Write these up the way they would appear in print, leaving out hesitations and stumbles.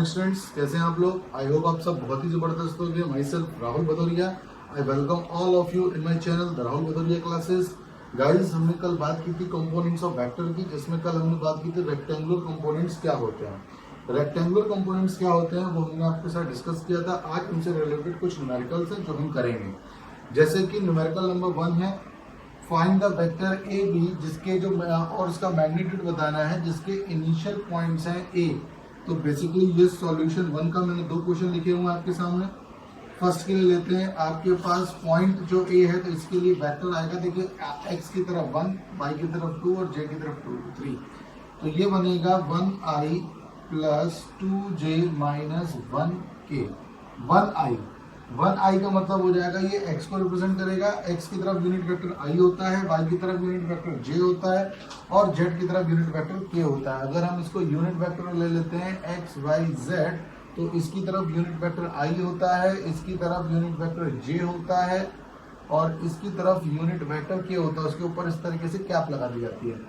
Students, कैसे हैं आप लोग। आई होप आप सब बहुत ही जबरदस्त हो गए। My self Rahul Bhadauria, I welcome all of you in my channel the Rahul Bhadauria classes. Guys, हमने कल बात की थी कंपोनेंट्स ऑफ वेक्टर की, जिसमें कल हमने बात की थी रेक्टेंगुलर कंपोनेंट्स क्या होते हैं। रेक्टेंगुलर कंपोनेंट्स क्या होते हैं वो हमने आपके साथ डिस्कस किया था। आज उनसे रिलेटेड कुछ न्यूमेरिकल्स हैं जो हम करेंगे। जैसे कि न्यूमेरिकल नंबर 1 है, find the vector A B, जिसके जो और उसका मैग्नीट्यूड बताना है, जिसके इनिशियल पॉइंट्स हैं ए। तो बेसिकली ये सॉल्यूशन 1 का मैंने 2 क्वेश्चन लिखे हुए हैं आपके सामने। फर्स्ट के लिए लेते हैं, आपके पास पॉइंट जो ए है तो इसके लिए वेक्टर आएगा, देखिए एक्स की तरफ 1, वाई की तरफ 2 और जे की तरफ 3। तो ये बनेगा 1i plus 2j minus 1k। 1i का मतलब हो जाएगा ये x को रिप्रेजेंट करेगा। x की तरफ यूनिट वेक्टर i होता है, y की तरफ यूनिट वेक्टर j होता है और z की तरफ यूनिट वेक्टर k होता है। अगर हम इसको यूनिट वेक्टर ले लेते हैं x y z, तो इसकी तरफ यूनिट वेक्टर i होता है, इसकी तरफ यूनिट वेक्टर j होता है और इसकी तरफ यूनिट वेक्टर k होता है। उसके ऊपर इस तरीके से कैप लगा दी जाती है।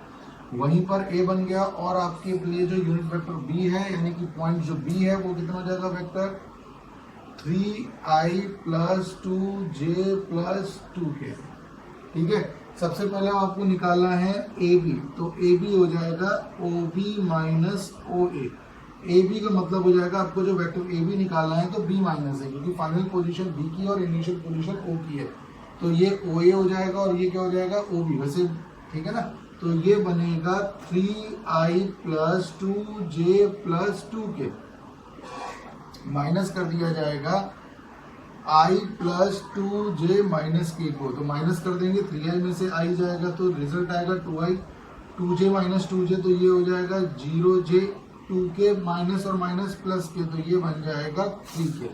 वहीं पर a बन गया और आपके लिए जो यूनिट वेक्टर b है, यानी कि पॉइंट जो b है वो कितना हो जाएगा vector 3i plus 2j plus 2k। ठीक है, सबसे पहले आपको निकालना है AB, तो AB हो जाएगा OB माइनस OA। AB का मतलब हो जाएगा आपको जो वेक्टर AB निकालना है तो B माइनस है, क्योंकि फाइनल पोजीशन B की और इनिशियल पोजीशन O की है। तो ये OA हो जाएगा और ये क्या हो जाएगा OB। वैसे ठीक है ना, तो ये बनेगा 3i plus 2j plus 2k, minus कर दिया जाएगा i plus 2j minus k को। तो माइनस कर देंगे, 3i में से i जाएगा तो रिजल्ट आएगा 2i, 2j माइनस 2j तो ये हो जाएगा 0j, 2k माइनस और माइनस प्लस k, तो ये बन जाएगा 3k।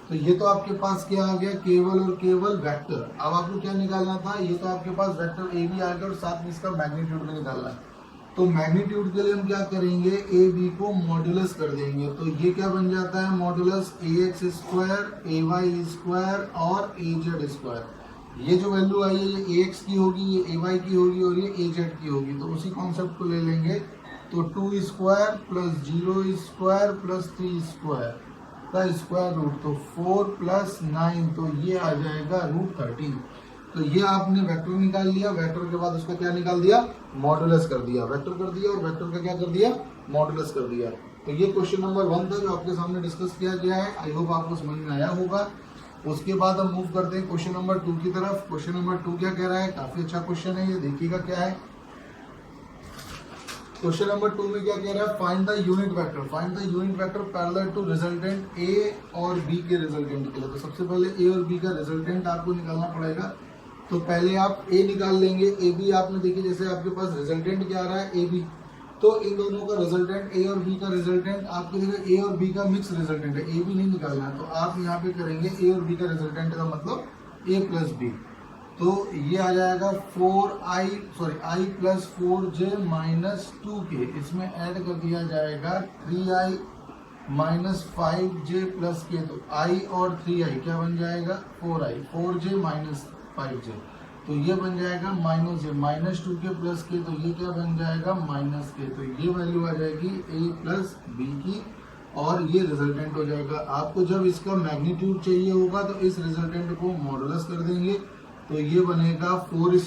तो ये तो आपके पास क्या आ गया, केवल और केवल वेक्टर। अब आपको क्या निकालना था, ये तो आपके पास वेक्टर ए भी आ गया और साथ में इसका मैग्नीट्यूड भी निकालना है। तो मैग्नीट्यूड के लिए हम क्या करेंगे, ए बी को मॉड्यूलस कर देंगे। तो ये क्या बन जाता है, modulus ax square, ay square और az स्क्वायर। ये जो वैल्यू आई है ये ax की होगी, ये ay की होगी और ये az की होगी। तो उसी कॉन्सेप्ट को ले लेंगे, तो 2 square plus 0 square plus 3 square का स्क्वायर रूट, तो 4 प्लस 9, तो ये आ जाएगा √13। तो ये आपने वेक्टर निकाल लिया। वेक्टर के बाद उसका क्या निकाल दिया, मॉड्यूलस कर दिया। वेक्टर कर दिया और वेक्टर का क्या कर दिया, मॉड्यूलस कर दिया। तो ये क्वेश्चन नंबर 1 था जो आपके सामने डिस्कस किया गया है। आई होप आपको समझ में आया होगा। उसके बाद हम मूव करते हैं क्वेश्चन नंबर 2 की तरफ। क्वेश्चन नंबर 2 क्या कह रहा है, काफी अच्छा क्वेश्चन है ये, देखिएगा क्या है। क्वेश्चन नंबर 2 में क्या कह रहा है, find the unit vector. Find the unit vector parallel to resultant A और बी के रिजल्टेंट के लिए। तो सबसे पहले ए और बी का रिजल्टेंट आपको निकालना पड़ेगा। तो पहले आप ए निकाल लेंगे। ए बी आपने देखिए, जैसे आपके पास रिजल्टेंट क्या आ रहा है ए बी, तो इन दोनों का रिजल्टेंट ए और बी का रिजल्टेंट आपके देखिए ए और बी का मिक्स रिजल्टेंट है, ए बी नहीं निकालना है। तो आप यहाँ पे करेंगे ए और बी का रिजल्टेंट का मतलब ए प्लस बी। तो ये आ जाएगा i plus 4j minus 2k। इसमें ऐड कर दिया जाएगा 3i minus 5j plus k। तो i और 3i क्या बन जाएगा 4i, 4j माइनस 5j, तो ये बन जाएगा minus j, minus 2k plus k, तो ये क्या बन जाएगा माइनस k। तो ये वैल्यू आ जाएगी a प्लस b की और ये रिजल्टेंट हो जाएगा। आपको जब इसका मैग्नीट्यूड चाहिए होगा तो इस रिजल्टेंट को मॉडुलस कर देंगे। तो ये बनेगा 4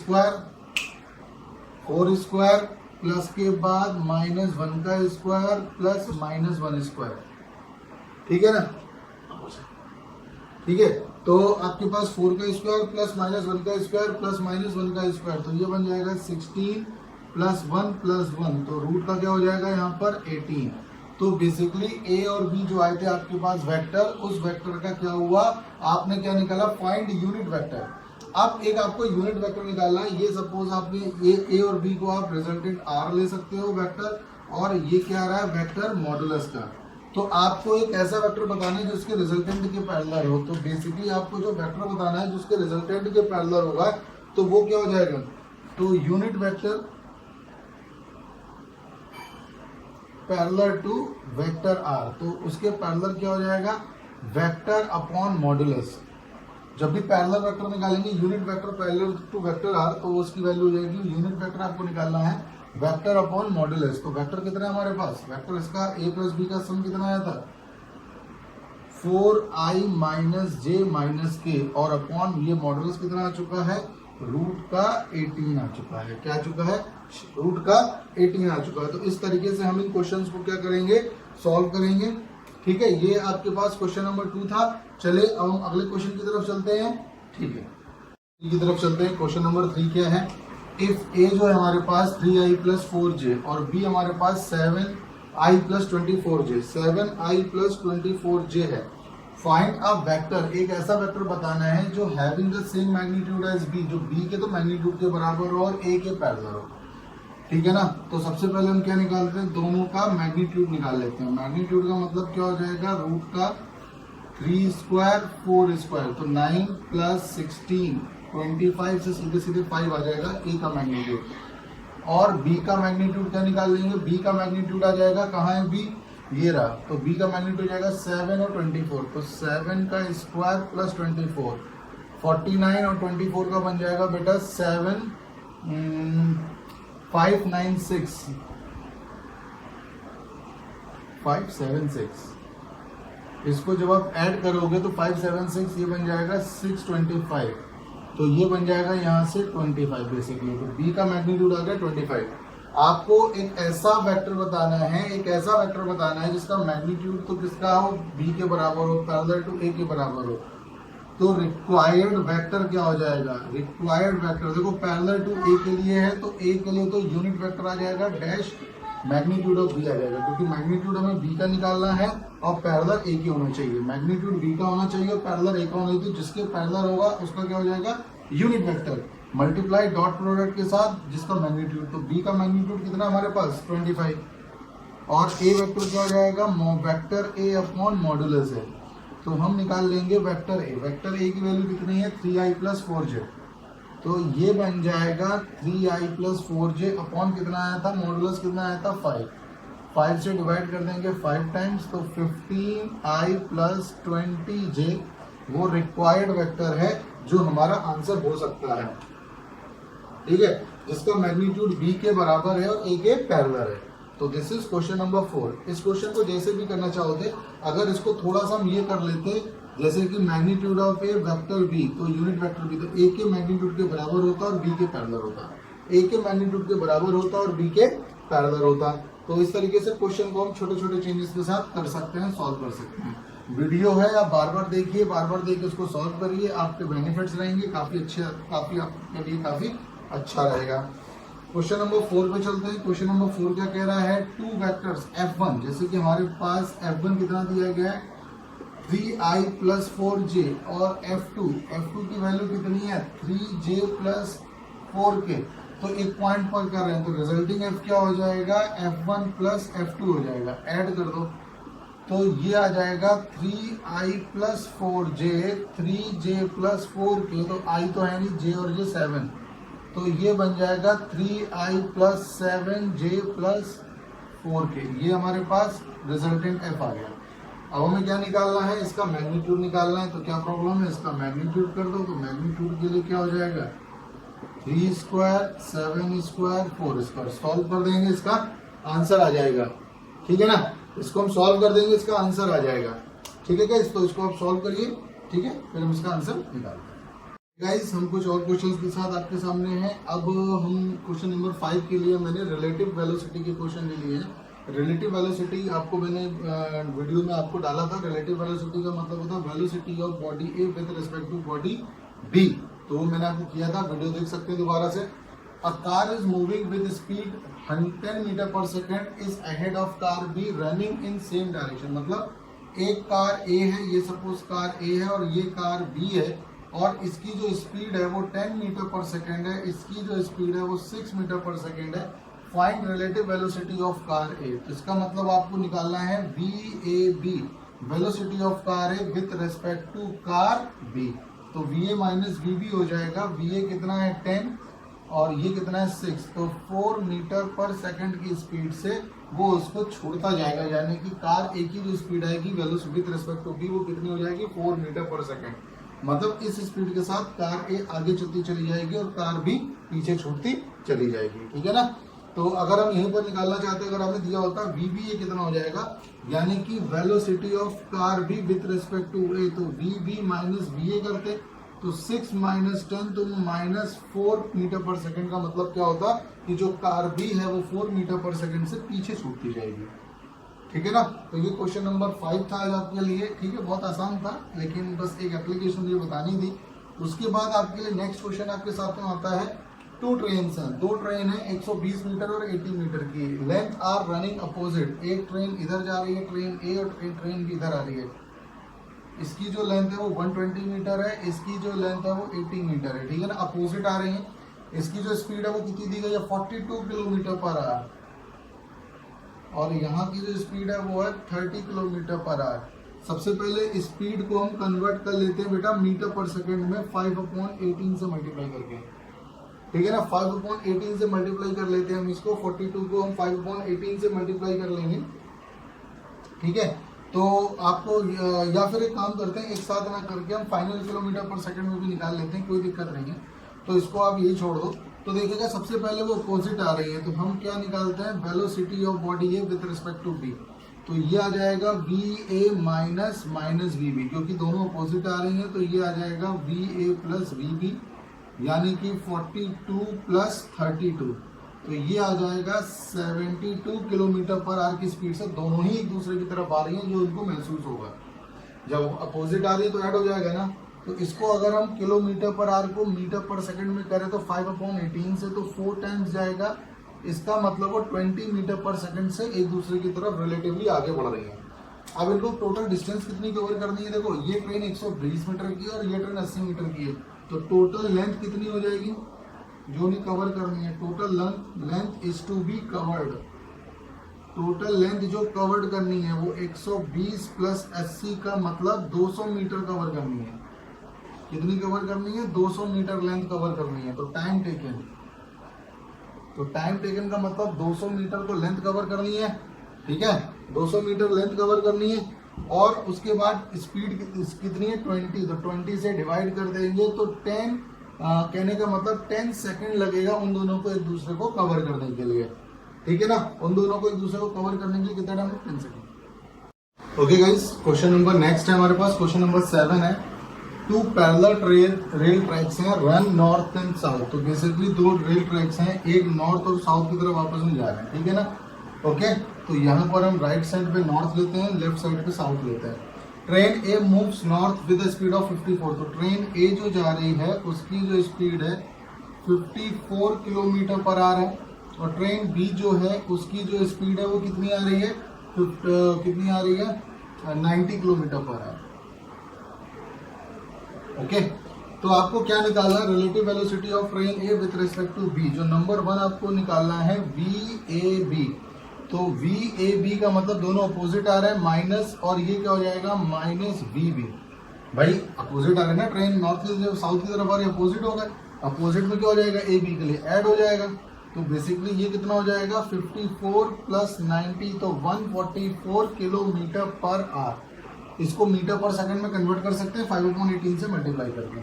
स्क्वायर प्लस के बाद माइनस 1 का स्क्वायर प्लस माइनस 1 स्क्वायर। ठीक है ना, ठीक है। तो आपके पास 4 का स्क्वायर प्लस माइनस 1 का स्क्वायर प्लस माइनस 1 का स्क्वायर, तो ये बन जाएगा 16 प्लस 1 प्लस 1। तो रूट का क्या हो जाएगा यहाँ पर 18। तो बेसिकली ए और बी जो आए थे आपके पास वेक्टर, उस वेक्टर का क्या हुआ, आपने क्या निकाला, फाइंड यूनिट वेक्टर। अब एक आपको यूनिट वेक्टर निकालना है। ये सपोज आपने ए और बी को आप रिजल्टेंट आर ले सकते हो वेक्टर, और ये क्या आ रहा है वेक्टर मॉडुलस का। तो आपको एक ऐसा वेक्टर बताना है जिसके रिजल्टेंट के पैरेलल हो। तो बेसिकली आपको जो वेक्टर बताना है जिसके रिजल्टेंट के पैरेलल होगा, तो वो क्या हो जाएगा, तो unit vector parallel to vector R, तो उसके पैरेलल क्या हो जाएगा, वेक्टर अपॉन मॉडुलस। जब भी पैरेलल वेक्टर निकालेंगे unit vector parallel to vector R, तो उसकी वैल्यू हो जाएगी, यूनिट वेक्टर आपको निकालना है वेक्टर अपॉन मॉडुलस। तो वेक्टर कितना है हमारे पास, वेक्टर इसका a प्लस बी का सम कितना आया था 4i माइनस जे माइनस के और अपॉन ये मॉडुलस कितना आ चुका है, रूट का 18 आ चुका है। क्या आ चुका है, रूट का 18 आ चुका है। तो इस तरीके से हम इन क्वेश्चंस को क्या करेंगे, सॉल्व करेंगे। ठीक है, ये आपके पास क्वेश्चन नंबर 2 था। चले अब हम अगले क्वेश्चन की तरफ चलते हैं। ठीक है, की तरफ चलते हैं। क्वेश्चन नंबर 3 क्या है, इफ ए जो है हमारे पास 3i प्लस 4j और बी हमारे पास 7i plus 24j 7i plus 24j है। फाइंड अ वेक्टर, एक ऐसा वेक्टर बताना है जो having the same magnitude as B, जो बी के तो मैग्नीट्यूड के बराबर हो और ए के पैरेलल हो। ठीक है ना, तो सबसे पहले हम क्या निकालते हैं, दोनों का मैग्नीट्यूड निकाल लेते हैं। मैग्नीट्यूड का मतलब क्या हो जाएगा, रूट का 3 स्क्वायर 4 स्क्वायर, तो 9 प्लस 16 25 से सीधे सीधे 5 आ जाएगा ए का मैग्नीट्यूड। और बी का मैग्नीट्यूड क्या निकाल लेंगे, बी का मैग्नीट्यूड आ जाएगा, कहाँ है बी, ये रहा। तो बी का मैग्नीट्यूड जाएगा 7 और 24, तो 7 का स्क्वायर प्लस 24 49 और 24 का बन जाएगा बेटा 7 596 576। इसको जब आप ऐड करोगे तो 576 ये बन जाएगा 625, तो ये बन जाएगा यहाँ से 25 बेसिकली। तो बी का मैग्नीट्यूड आ गया 25। आपको एक ऐसा वेक्टर बताना है, एक ऐसा वेक्टर बताना है जिसका मैग्नीट्यूड तो किसका हो, बी के बराबर हो, पैरेलल टू ए के बराबर हो। तो रिक्वायर्ड वेक्टर क्या हो जाएगा, रिक्वायर्ड वेक्टर देखो पैरेलल टू ए के लिए है, तो ए के लिए तो यूनिट वेक्टर आ जाएगा डैश मैग्नीट्यूड ऑफ बी आ जाएगा, क्योंकि मैग्नीट्यूड हमें बी का निकालना है और पैरेलल ए की होना चाहिए। मैग्नीट्यूड बी का होना चाहिए और पैरेलल ए का होना चाहिए, जिसके पैरेलल होगा उसका क्या हो जाएगा, unit vector multiply dot product के साथ जिसका मैग्नीट्यूड। तो बी का मैग्नीट्यूड कितना हमारे पास 25 और ए वेक्टर क्या हो जाएगा, वेक्टर ए अपॉन मॉडुलस है। तो हम निकाल लेंगे वेक्टर ए। वेक्टर ए की वैल्यू कितनी है, 3i प्लस 4j, तो ये बन जाएगा 3i प्लस 4j अपॉन कितना आया था, मॉडुलस कितना आया था 5 से डिवाइड कर देंगे 5 टाइम्स, तो 15i प्लस 20j वो रिक्वायर्ड वेक्टर है जो हमारा आंसर हो सकता है। ठीक है, जिसका मैग्नीट्यूड b के बराबर है और a के पैरेलल है। तो दिस इज क्वेश्चन नंबर 4। इस क्वेश्चन को जैसे भी करना चाहोगे, अगर इसको थोड़ा सा हम ये कर लेते जैसे कि magnitude of A vector b, तो यूनिट वेक्टर b, तो a के मैग्नीट्यूड के बराबर होता और b के पैरेलल होता, a के मैग्नीट्यूड के बराबर होता और b के पैरेलल होता। तो इस तरीके से क्वेश्चन को हम छोटे छोटे चेंजेस के साथ कर सकते हैं, सॉल्व कर सकते हैं। वीडियो है, आप बार बार देखिए, बार बार देख के उसको सॉल्व करिए, आपके बेनिफिट्स रहेंगे, काफी अच्छे, काफी आपके लिए काफी अच्छा रहेगा। क्वेश्चन नंबर 4 पे चलते हैं। क्वेश्चन नंबर 4 क्या कह रहा है, टू वेक्टर्स f1, जैसे कि हमारे पास f1 कितना दिया गया है 3i प्लस 4j और f2 की वैल्यू कितनी है 3j प्लस 4k, तो एक पॉइंट पर कर रहे हैं, तो रिजल्टिंग f क्या हो जाएगा, f1 प्लस f2 हो जाएगा, ऐड कर दो तो ये आ जाएगा 3i plus 4j 3j plus 4k, तो i तो है नहीं, j और j 7, तो ये बन जाएगा 3i plus 7j plus 4k। ये हमारे पास रिजल्टेंट f आ गया। अब हमें क्या निकालना है, इसका मैग्नीट्यूड निकालना है। तो क्या प्रॉब्लम है, इसका मैग्नीट्यूड कर दो, तो मैग्नीट्यूड के लिए क्या हो जाएगा 3 स्क्वायर 7 स्क्वायर 4 स्क्वायर, सॉल्व कर देंगे, इसका आंसर आ जाएगा। ठीक है ना, इसको हम सॉल्व कर देंगे, इसका आंसर आ जाएगा। ठीक है गाइस, तो इसको आप सॉल्व करिए। ठीक है, फिर हम इसका आंसर निकालते हैं। गाइस, हम कुछ और क्वेश्चंस के साथ आपके सामने हैं। अब हम क्वेश्चन नंबर 5 के लिए मैंने रिलेटिव वेलोसिटी के क्वेश्चन ले लिए हैं। रिलेटिव वेलोसिटी आपको मैंने वीडियो में आपको डाला था। रिलेटिव वेलोसिटी का मतलब होता है velocity of body A with respect to body B, तो वो मैंने आपको किया था, वीडियो देख सकते हैं दोबारा से। A car is moving with speed 10 metre per second is ahead of car B running in same direction. मतलब एक कार ए है, ये सपोज कार ए है और ये कार बी है, और इसकी जो स्पीड है वो 10 मीटर पर सेकेंड है, इसकी जो स्पीड है वो 6 मीटर पर सेकेंड है। Find relative velocity of car A, तो इसका मतलब आपको निकालना है VAB, velocity of car A with respect to car B. तो VA माइनस VB हो जाएगा, VA कितना है 10 और ये कितना है 6, तो 4 मीटर पर सेकंड की स्पीड से वो उसको छोड़ता जाएगा, यानी कि कार ए की जो स्पीड आएगी velocity with respect to B वो कितनी हो जाएगी 4 मीटर पर सेकंड। मतलब इस स्पीड के साथ कार ए आगे चलती चली जाएगी और कार बी पीछे छूटती चली जाएगी। ठीक है ना, तो अगर हम यहीं पर निकालना चाहते हैं, अगर हमें दिया होता वी बी ये कितना हो जाएगा, यानी कि velocity of car B with respect to A, तो V B minus V A करते तो 6 माइनस 10 तो -4 मीटर पर सेकंड का मतलब क्या होता कि जो कार बी है वो 4 मीटर पर सेकंड से पीछे छूटती जाएगी। ठीक है ना। तो ये क्वेश्चन नंबर 5 था आज आपके लिए। ठीक है, बहुत आसान था, लेकिन बस एक एप्लीकेशन ये बतानी थी। उसके बाद आपके लिए नेक्स्ट क्वेश्चन आपके साथ में आता है, 2 ट्रेन हैं, 2 ट्रेन है 120 मीटर और 80 मीटर की, लेंथ आर रनिंग अपोजिट, एक ट्रेन इधर जा रही है ट्रेन ए और ट्रेन बी इधर आ रही है। इसकी जो लेंथ है वो 120 मीटर है, इसकी जो लेंथ है वो 80 मीटर है। ठीक है ना, अपोजिट आ रही है। इसकी जो स्पीड है वो कितनी दी गई है, 42 किलोमीटर पर आवर, और यहाँ की जो स्पीड है वो है 30 किलोमीटर पर आवर। सबसे पहले स्पीड को हम कन्वर्ट कर लेते हैं बेटा मीटर पर सेकंड में 5/18 से मल्टीप्लाई करके। ठीक है ना, 5/18 से मल्टीप्लाई कर लेते हैं हम इसको, 42 को हम 5/18 से मल्टीप्लाई कर लेंगे। ठीक है, तो आपको या फिर एक काम करते हैं, एक साथ ना करके हम फाइनल किलोमीटर पर सेकंड में भी निकाल लेते हैं, कोई दिक्कत नहीं है। तो इसको आप यही छोड़ दो। तो देखिएगा सबसे पहले वो अपोजिट आ रही है, तो हम क्या निकालते हैं, वेलोसिटी ऑफ बॉडी है विद रिस्पेक्ट टू बी, तो ये आ जाएगा V A minus V B, क्योंकि दोनों अपोजिट आ रही हैं तो ये आ जाएगा V A plus V B, यानी कि 42 प्लस 32, तो ये आ जाएगा 72 किलोमीटर पर आवर की स्पीड से दोनों ही एक दूसरे की तरफ आ रही हैं, जो उनको महसूस होगा। जब अपोजिट आ रही है तो ऐड हो जाएगा ना। तो इसको अगर हम किलोमीटर पर आवर को मीटर पर सेकंड में करें तो 5/18 से तो 4 टाइम्स जाएगा, इसका मतलब वो 20 मीटर पर सेकंड से एक दूसरे की तरफ रिलेटिवली आगे बढ़ रही है। अब इनको टोटल डिस्टेंस कितनी कवर करनी है, देखो ये ट्रेन 120 मीटर की है और ये ट्रेन 80 मीटर की है, तो टोटल लेंथ कितनी हो जाएगी जो नहीं कवर करनी है, total length is to be covered, total length जो कवर्ड करनी है वो 120 प्लस 80 का मतलब 200 मीटर कवर करनी है। कितनी कवर करनी है, 200 मीटर लेंथ कवर करनी है। तो टाइम टेकन का मतलब 200 मीटर को लेंथ कवर करनी है। ठीक है, 200 मीटर लेंथ कवर करनी है, और उसके बाद स्पीड कितनी है 20, तो 20 से डिवाइड कर देंगे तो 10 कहने का मतलब 10 सेकंड लगेगा उन दोनों को एक दूसरे को कवर करने के लिए। ठीक है ना, उन दोनों को एक दूसरे को कवर करने के लिए कितना time, 10 second. Okay guys, question number next है हमारे पास, क्वेश्चन नंबर 7 है, 2 पैरेलल रेल ट्रैक्स हैं, रन नॉर्थ एंड साउथ। तो बेसिकली 2 रेल ट्रैक्स हैं, एक नॉर्थ और साउथ की तरफ आपस में जा रहे हैं। ठीक है ना, ओके। तो यहाँ पर हम राइट साइड पे नॉर्थ लेते हैं, लेफ्ट साइड पे साउथ लेते हैं। Train A moves north with speed of 54, तो ट्रेन ए जो जा रही है उसकी जो स्पीड है 54 किलोमीटर पर आवर है, और ट्रेन बी जो है उसकी जो स्पीड है वो कितनी आ रही है, कितनी आ रही है 90 किलोमीटर पर आवर। ओके, तो आपको क्या निकालना है, relative velocity of train A with respect to B. जो नंबर 1 आपको निकालना है वी ए बी, तो वी ए बी का मतलब दोनों अपोजिट आ रहे हैं माइनस, और ये क्या हो जाएगा माइनस वी बी। भाई अपोजिट आ रहे हैं ना, ट्रेन नॉर्थ से साउथ की तरफ आ रही है, अपोजिट होगा, अपोजिट में क्या हो जाएगा ए बी के लिए ऐड हो जाएगा। तो बेसिकली ये कितना हो जाएगा 54 प्लस 90, तो 144 किलोमीटर पर आवर। इसको मीटर पर सेकंड में कन्वर्ट कर सकते हैं 5/18 से मल्टीप्लाई करके।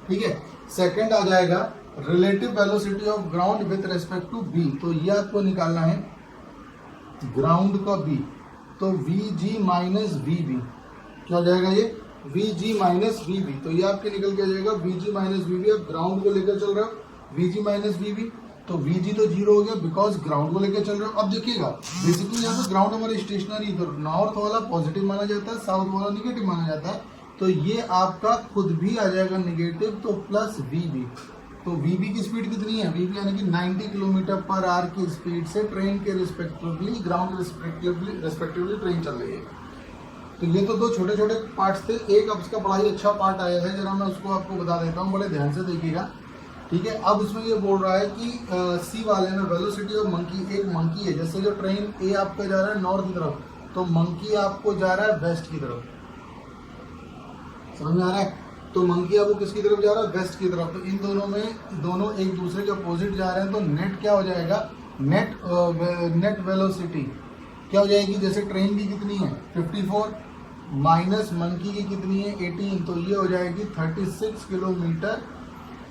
ठीक है, सेकंड आ जाएगा relative velocity of ground with respect to B, तो ये आपको निकालना है ग्राउंड का बी, तो V G minus V B, क्या हो जाएगा ये V G minus V B, तो ये आपके निकल के आ जाएगा V G minus V B. अब ग्राउंड को लेकर चल रहे हो V G minus V B, तो वी जी तो 0 हो गया बिकॉज ग्राउंड को लेकर चल रहे हो। अब देखिएगा बेसिकली यहाँ पे ग्राउंड हमारे स्टेशनरी, तो नॉर्थ वाला पॉजिटिव माना जाता है, साउथ वाला निगेटिव माना जाता है, तो ये आपका खुद भी आ जाएगा निगेटिव, तो प्लस वी बी। तो वी बी की स्पीड कितनी है, वी बी यानी कि 90 किलोमीटर पर आवर की स्पीड से ट्रेन के रिस्पेक्टिवली ग्राउंड रिस्पेक्टिवली ट्रेन चल रही है। तो ये तो 2 छोटे छोटे पार्ट्स थे, एक अब इसका बड़ा ही अच्छा पार्ट आया है, जरा मैं उसको आपको बता देता हूँ, बड़े ध्यान से देखिएगा। ठीक है, अब इसमें ये बोल रहा है कि सी वाले में वेलोसिटी ऑफ मंकी, एक मंकी है, जैसे जो ट्रेन ए आपका जा रहा है नॉर्थ की तरफ, तो मंकी आपको जा रहा है वेस्ट की तरफ, समझ में आ रहा है। तो मंकी आपको किसकी तरफ जा रहा है, वेस्ट की तरफ। तो इन दोनों में दोनों एक दूसरे के अपोजिट जा रहे हैं, तो नेट क्या हो जाएगा, नेट वेलोसिटी क्या हो जाएगी, जैसे ट्रेन की कितनी है 54 माइनस मंकी की कितनी है 18, तो ये हो जाएगी 36 किलोमीटर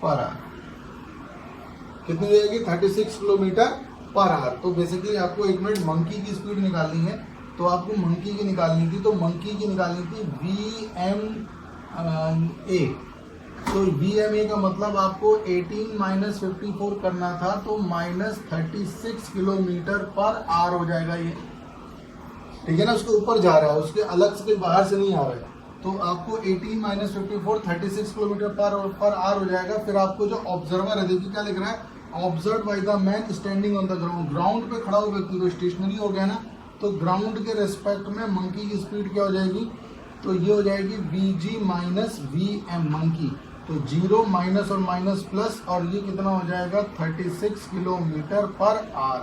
पर आवर। कितनी हो जाएगी 36 किलोमीटर पर आवर। तो बेसिकली आपको 1 मिनट मंकी की स्पीड निकालनी है, तो आपको मंकी की निकालनी थी, तो मंकी की निकालनी थी VMA। तो VMA का मतलब आपको 18 माइनस 54 करना था, तो माइनस 36 किलोमीटर पर आवर हो जाएगा ये, ठीक है ना। उसके ऊपर जा रहा है, उसके अलग से बाहर से नहीं आ रहा है। तो आपको 18 माइनस 54 36 किलोमीटर पर आवर हो जाएगा। फिर आपको जो ऑब्जर्वर है, देखिए क्या लिख रहा है, observe by the man standing on the ground. Ground पे खड़ा हुआ व्यक्ति तो स्टेशनरी हो गया ना, तो ग्राउंड के रेस्पेक्ट में मंकी की स्पीड क्या हो जाएगी, तो ये हो जाएगी VG माइनस VM मंकी। तो 0 माइनस और माइनस प्लस, और ये कितना हो जाएगा 36 किलोमीटर पर आवर।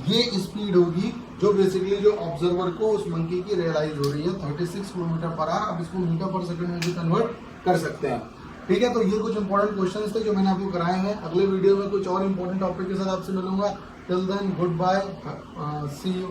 ये स्पीड होगी जो बेसिकली जो ऑब्जर्वर को उस मंकी की रियलाइज हो रही है 36 किलोमीटर पर आवर। अब इसको मीटर पर सेकंड में भी कन्वर्ट कर सकते हैं, ठीक है। तो ये कुछ इंपॉर्टेंट क्वेश्चंस थे जो मैंने आपको कराए हैं। अगले वीडियो में कुछ और इंपॉर्टेंट टॉपिक के साथ आपसे मिलूंगा। Till then good bye, see you.